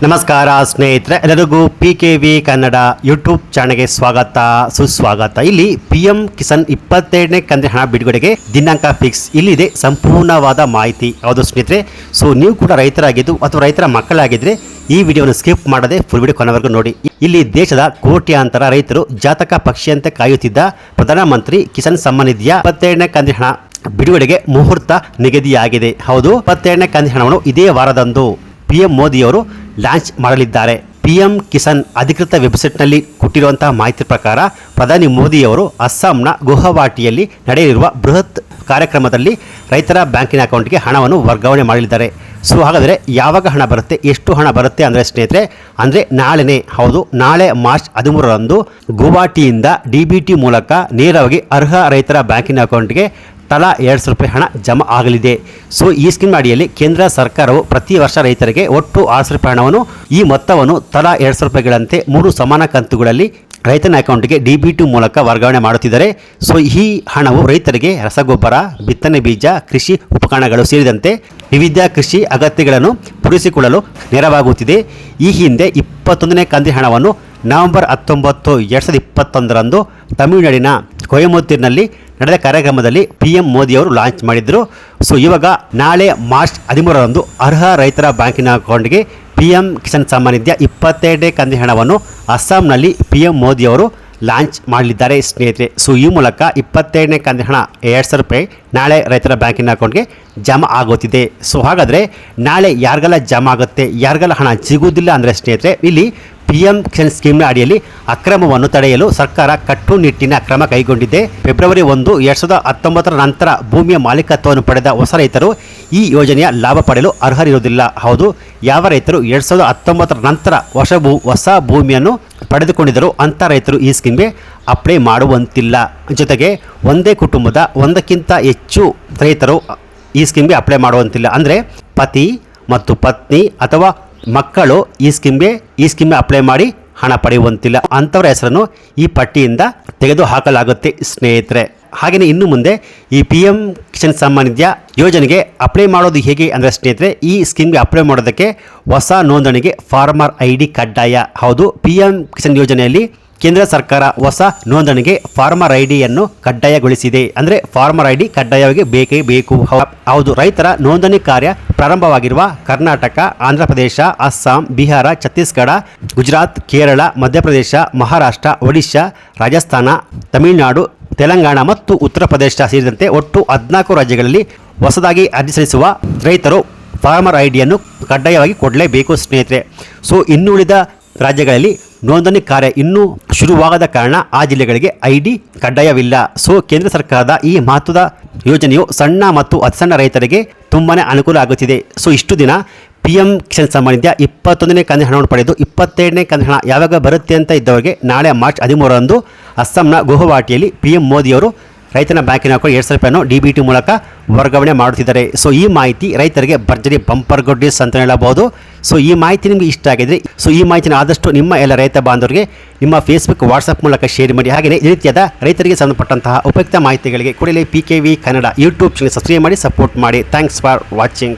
ನಮಸ್ಕಾರ ಸ್ನೇಹಿತರೆ, ಎಲ್ಲರಿಗೂ PKV ಕನ್ನಡ ಯೂಟ್ಯೂಬ್ ಚಾನಲ್ಗೆ ಸ್ವಾಗತ ಸುಸ್ವಾಗತ. ಇಲ್ಲಿ PM ಕಿಸಾನ್ 22ನೇ ಕಂತಿನ ಹಣ ಬಿಡುಗಡೆಗೆ ದಿನಾಂಕ ಫಿಕ್ಸ್. ಇಲ್ಲಿದೆ ಸಂಪೂರ್ಣವಾದ ಮಾಹಿತಿ. ಹೌದು ಸ್ನೇಹಿತರೆ, ಸೊ ನೀವು ಕೂಡ ರೈತರಾಗಿದ್ದು ಅಥವಾ ರೈತರ ಮಕ್ಕಳಾಗಿದ್ದರೆ ಈ ವಿಡಿಯೋವನ್ನು ಸ್ಕಿಪ್ ಮಾಡದೆ ಫುಲ್ ವಿಡಿಯೋ ಕೊನೆವರೆಗೂ ನೋಡಿ. ಇಲ್ಲಿ ದೇಶದ ಕೋಟ್ಯಾಂತರ ರೈತರು ಜಾತಕ ಪಕ್ಷಿಯಂತೆ ಕಾಯುತ್ತಿದ್ದ ಪ್ರಧಾನಮಂತ್ರಿ ಕಿಸಾನ್ ಸಮ್ಮಾನ್ ನಿಧಿಯ 22ನೇ ಕಂತಿನ ಹಣ ಬಿಡುಗಡೆಗೆ ಮುಹೂರ್ತ ನಿಗದಿಯಾಗಿದೆ. ಹೌದು, 22ನೇ ಕಂತಿನ ಹಣವನ್ನು ಇದೇ ವಾರದಂದು PM ಮೋದಿಯವರು ಲಾಂಚ್ ಮಾಡಲಿದ್ದಾರೆ. PM ಕಿಸಾನ್ ಅಧಿಕೃತ ವೆಬ್ಸೈಟ್ನಲ್ಲಿ ಕೊಟ್ಟಿರುವಂತಹ ಮಾಹಿತಿ ಪ್ರಕಾರ ಪ್ರಧಾನಿ ಮೋದಿಯವರು ಅಸ್ಸಾಂನ ಗುವಾಹಟಿಯಲ್ಲಿ ನಡೆಯಲಿರುವ ಬೃಹತ್ ಕಾರ್ಯಕ್ರಮದಲ್ಲಿ ರೈತರ ಬ್ಯಾಂಕಿನ ಅಕೌಂಟ್ಗೆ ಹಣವನ್ನು ವರ್ಗಾವಣೆ ಮಾಡಲಿದ್ದಾರೆ. ಸೊ ಹಾಗಾದರೆ ಯಾವಾಗ ಹಣ ಬರುತ್ತೆ, ಎಷ್ಟು ಹಣ ಬರುತ್ತೆ ಅಂದರೆ ಸ್ನೇಹಿತರೆ, ಅಂದರೆ ನಾಳೆನೇ, ಹೌದು ನಾಳೆ ಮಾರ್ಚ್ 13ರಂದು ಗುವಾಹಟಿಯಿಂದ DBT ಮೂಲಕ ನೇರವಾಗಿ ಅರ್ಹ ರೈತರ ಬ್ಯಾಂಕಿನ ಅಕೌಂಟ್ಗೆ ತಲಾ 200 ರೂಪಾಯಿ ಹಣ ಜಮಾ ಆಗಲಿದೆ. ಸೊ ಈ ಸ್ಕೀಮ್ ಅಡಿಯಲ್ಲಿ ಕೇಂದ್ರ ಸರ್ಕಾರವು ಪ್ರತಿ ವರ್ಷ ರೈತರಿಗೆ ಒಟ್ಟು 600 ರೂಪಾಯಿ ಹಣವನ್ನು, ಈ ಮೊತ್ತವನ್ನು ತಲಾ 200 ರೂಪಾಯಿಗಳಂತೆ 3 ಸಮಾನ ಕಂತುಗಳಲ್ಲಿ ರೈತನ ಅಕೌಂಟ್ಗೆ DBT ಮೂಲಕ ವರ್ಗಾವಣೆ ಮಾಡುತ್ತಿದ್ದಾರೆ. ಸೊ ಈ ಹಣವು ರೈತರಿಗೆ ರಸಗೊಬ್ಬರ, ಬಿತ್ತನೆ ಬೀಜ, ಕೃಷಿ ಉಪಕರಣಗಳು ಸೇರಿದಂತೆ ವಿವಿಧ ಕೃಷಿ ಅಗತ್ಯಗಳನ್ನು ಪೂರೈಸಿಕೊಳ್ಳಲು ನೆರವಾಗುತ್ತಿದೆ. ಈ ಹಿಂದೆ 21ನೇ ಕಂತಿನ ಹಣವನ್ನು ನವೆಂಬರ್ 19, 2021ರಂದು ತಮಿಳುನಾಡಿನ ಕೊಯಮತ್ತೂರಿನಲ್ಲಿ ನಡೆದ ಕಾರ್ಯಕ್ರಮದಲ್ಲಿ PM ಮೋದಿಯವರು ಲಾಂಚ್ ಮಾಡಿದರು. ಸೊ ಇವಾಗ ನಾಳೆ ಮಾರ್ಚ್ 13ರಂದು ಅರ್ಹ ರೈತರ ಬ್ಯಾಂಕಿನ ಅಕೌಂಟ್ಗೆ PM ಕಿಸಾನ್ ಸಮ್ಮಾನ್ ನಿಧಿಯ 22ನೇ ಕಂತಿನ ಹಣವನ್ನು ಅಸ್ಸಾಂನಲ್ಲಿ PM ಮೋದಿಯವರು ಲಾಂಚ್ ಮಾಡಲಿದ್ದಾರೆ ಸ್ನೇಹಿತರೆ. ಸೊ ಈ ಮೂಲಕ 22ನೇ ಕಂತಿನ ಹಣ 200 ರೂಪಾಯಿ ನಾಳೆ ರೈತರ ಬ್ಯಾಂಕಿನ ಅಕೌಂಟ್ಗೆ ಜಮಾ ಆಗುತ್ತಿದೆ. ಸೊ ಹಾಗಾದರೆ ನಾಳೆ ಯಾರಿಗೆಲ್ಲ ಜಮಾ ಆಗುತ್ತೆ, ಯಾರಿಗೆಲ್ಲ ಹಣ ಸಿಗುವುದಿಲ್ಲ ಅಂದರೆ ಸ್ನೇಹಿತರೆ, ಇಲ್ಲಿ PM ಕಿಸಾನ್ ಸ್ಕೀಮ್ನ ಅಡಿಯಲ್ಲಿ ಅಕ್ರಮವನ್ನು ತಡೆಯಲು ಸರ್ಕಾರ ಕಟ್ಟುನಿಟ್ಟಿನ ಕ್ರಮ ಕೈಗೊಂಡಿದೆ. ಫೆಬ್ರವರಿ 1, 2019ರ ನಂತರ ಭೂಮಿಯ ಮಾಲೀಕತ್ವವನ್ನು ಪಡೆದ ಹೊಸ ರೈತರು ಈ ಯೋಜನೆಯ ಲಾಭ ಪಡೆಯಲು ಅರ್ಹರಿರುವುದಿಲ್ಲ. ಹೌದು, ಯಾವ ರೈತರು 2019ರ ನಂತರ ಹೊಸ ಭೂಮಿಯನ್ನು ಪಡೆದುಕೊಂಡಿದ್ದರು ಅಂಥ ರೈತರು ಈ ಸ್ಕೀಮ್ಗೆ ಅಪ್ಲೈ ಮಾಡುವಂತಿಲ್ಲ. ಜೊತೆಗೆ ಒಂದೇ ಕುಟುಂಬದ ಒಂದಕ್ಕಿಂತ ಹೆಚ್ಚು ರೈತರು ಈ ಸ್ಕೀಮ್ಗೆ ಅಪ್ಲೈ ಮಾಡುವಂತಿಲ್ಲ. ಅಂದರೆ ಪತಿ ಮತ್ತು ಪತ್ನಿ ಅಥವಾ ಮಕ್ಕಳು ಈ ಸ್ಕೀಮ್ಗೆ ಅಪ್ಲೈ ಮಾಡಿ ಹಣ ಪಡೆಯುವಂತಿಲ್ಲ. ಅಂಥವರ ಹೆಸರನ್ನು ಈ ಪಟ್ಟಿಯಿಂದ ತೆಗೆದು ಹಾಕಲಾಗುತ್ತೆ ಸ್ನೇಹಿತರೆ. ಹಾಗೆಯೇ ಇನ್ನು ಮುಂದೆ ಈ PM ಕಿಸಾನ್ ಸಮ್ಮಾನ್ ನಿಧಿಯ ಯೋಜನೆಗೆ ಅಪ್ಲೈ ಮಾಡೋದು ಹೇಗೆ ಅಂದರೆ ಸ್ನೇಹಿತರೆ, ಈ ಸ್ಕೀಮ್ಗೆ ಅಪ್ಲೈ ಮಾಡೋದಕ್ಕೆ ಹೊಸ ನೋಂದಣಿಗೆ ಫಾರ್ಮರ್ ID ಕಡ್ಡಾಯ. ಹೌದು, PM ಕಿಸಾನ್ ಯೋಜನೆಯಲ್ಲಿ ಕೇಂದ್ರ ಸರ್ಕಾರ ಹೊಸ ನೋಂದಣಿಗೆ ಫಾರ್ಮರ್ IDಯನ್ನು ಕಡ್ಡಾಯಗೊಳಿಸಿದೆ. ಅಂದರೆ ಫಾರ್ಮರ್ ID ಕಡ್ಡಾಯವಾಗಿ ಬೇಕೇ ಬೇಕು. ಹೌದು, ರೈತರ ನೋಂದಣಿ ಕಾರ್ಯ ಪ್ರಾರಂಭವಾಗಿರುವ ಕರ್ನಾಟಕ, ಆಂಧ್ರ ಪ್ರದೇಶ, ಅಸ್ಸಾಂ, ಬಿಹಾರ, ಛತ್ತೀಸ್ಗಢ, ಗುಜರಾತ್, ಕೇರಳ, ಮಧ್ಯಪ್ರದೇಶ, ಮಹಾರಾಷ್ಟ್ರ, ಒಡಿಶಾ, ರಾಜಸ್ಥಾನ, ತಮಿಳುನಾಡು, ತೆಲಂಗಾಣ ಮತ್ತು ಉತ್ತರ ಪ್ರದೇಶ ಸೇರಿದಂತೆ ಒಟ್ಟು 14 ರಾಜ್ಯಗಳಲ್ಲಿ ಹೊಸದಾಗಿ ಅರ್ಜಿ ಸಲ್ಲಿಸುವ ರೈತರು ಫಾರ್ಮರ್ IDಯನ್ನು ಕಡ್ಡಾಯವಾಗಿ ಕೊಡಲೇಬೇಕು ಸ್ನೇಹಿತರೆ. ಸೊ ಇನ್ನುಳಿದ ರಾಜ್ಯಗಳಲ್ಲಿ ನೋಂದಣಿ ಕಾರ್ಯ ಇನ್ನೂ ಶುರುವಾಗದ ಕಾರಣ ಆ ಜಿಲ್ಲೆಗಳಿಗೆ ID ಕಡ್ಡಾಯವಿಲ್ಲ. ಸೊ ಕೇಂದ್ರ ಸರ್ಕಾರದ ಈ ಮಹತ್ವದ ಯೋಜನೆಯು ಸಣ್ಣ ಮತ್ತು ಅತಿಸಣ್ಣ ರೈತರಿಗೆ ತುಂಬಾ ಅನುಕೂಲ ಆಗುತ್ತಿದೆ. ಸೊ ಇಷ್ಟು ದಿನ PM ಕಿಸಾನ್ ಸಮ್ಮಾನ್ ನಿಧಿಯ 21ನೇ ಕಂತಿನ ಹಣವನ್ನು ಪಡೆದು 22ನೇ ಕಂತಿನ ಹಣ ಯಾವಾಗ ಬರುತ್ತೆ ಅಂತ ಇದ್ದವರಿಗೆ ನಾಳೆ ಮಾರ್ಚ್ 13ರಂದು ಅಸ್ಸಾಂನ ಗುವಾಹಟಿಯಲ್ಲಿ PM ಮೋದಿಯವರು ರೈತನ ಬ್ಯಾಂಕಿನ ಅಕೌಂಟ್ 200 ರೂಪಾಯಿಯನ್ನು DBT ಮೂಲಕ ವರ್ಗಾವಣೆ ಮಾಡುತ್ತಿದ್ದಾರೆ. ಸೊ ಈ ಮಾಹಿತಿ ರೈತರಿಗೆ ಭರ್ಜರಿ ಬಂಪರ್ ಗುಡ್ಡಿಸ್ ಅಂತ ಹೇಳಬಹುದು. ಸೊ ಈ ಮಾಹಿತಿ ನಿಮಗೆ ಇಷ್ಟ ಆಗಿದ್ರೆ, ಸೊ ಈ ಮಾಹಿತಿನ ಆದಷ್ಟು ನಿಮ್ಮ ಎಲ್ಲ ರೈತ ಬಾಂಧವರಿಗೆ ನಿಮ್ಮ Facebook, ವಾಟ್ಸಪ್ ಮೂಲಕ ಶೇರ್ ಮಾಡಿ. ಹಾಗೆಯೇ ಈ ರೀತಿಯಾದ ರೈತರಿಗೆ ಸಂಬಂಧಪಟ್ಟಂತಹ ಉಪಯುಕ್ತ ಮಾಹಿತಿಗಳಿಗೆ ಕೂಡಲೇ PKV Kannada YouTube channel subscribe ಮಾಡಿ, ಸಪೋರ್ಟ್ ಮಾಡಿ. Thanks for watching.